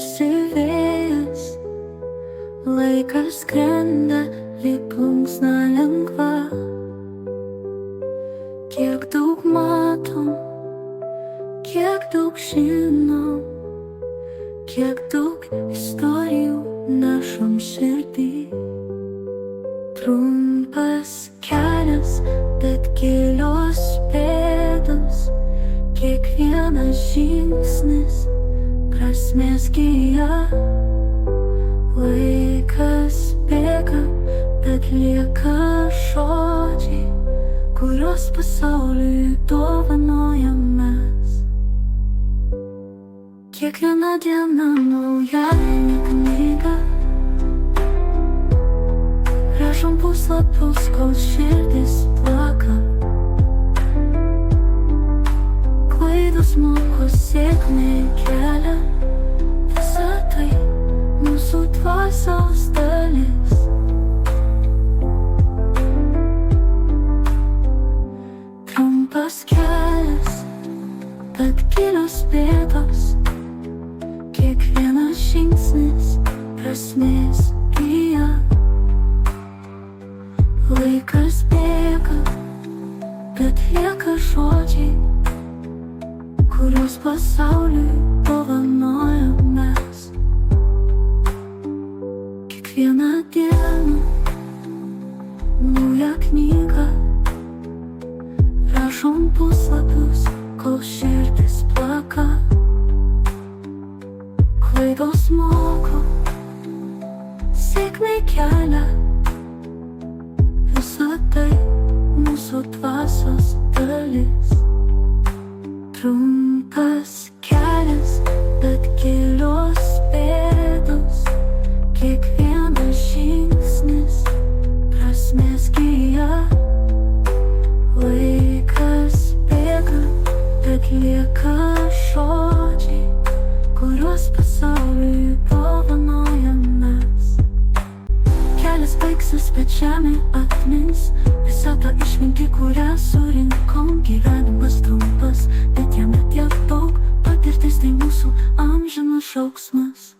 tarsi vėjas, laikas skrenda lyg plunksna lengva. Kiek daug matom, kiek daug žinom, kiek daug istorijų nešam širdį. Trumpas kelias, bet gilios pėdos, kiekvienas žingsnis prasmės gija. Laikas bėga, bet lieka žodžiai, kuriuos pasauliui dovanojam mes. Kiekviena diena nauja knyga, rašom puslapius, kol širdis plaka. Klaidos moko, sėkmė kelia, visa tai mūsų dvasios dalis. Trumpas kelias, bet gilios pėdos, kiekvienas žingsnis prasmės gija. Laikas bėga, bet lieka žodžiai, kuriuos pasauliui dovanojam mes. Kiekvieną dieną nauja knyga, rašom puslapius, kol širdis plaka. Klaidos moko, sėkmė kelia, visa tai mūsų dvasios dalis. Trumpas kelias, bet gilios pėdos, kiekvienas žingsnis prasmės gija. Laikas bėga, bet lieka žodžiai, kuriuos pasauliui dovanojam mes. Kelias baigsis, bet žemė atmins visą tą išmintį, kurią surinkom. Gyvenimas trumpas, bet jame tiek daug, patirtis tai mūsų amžinas šauksmas.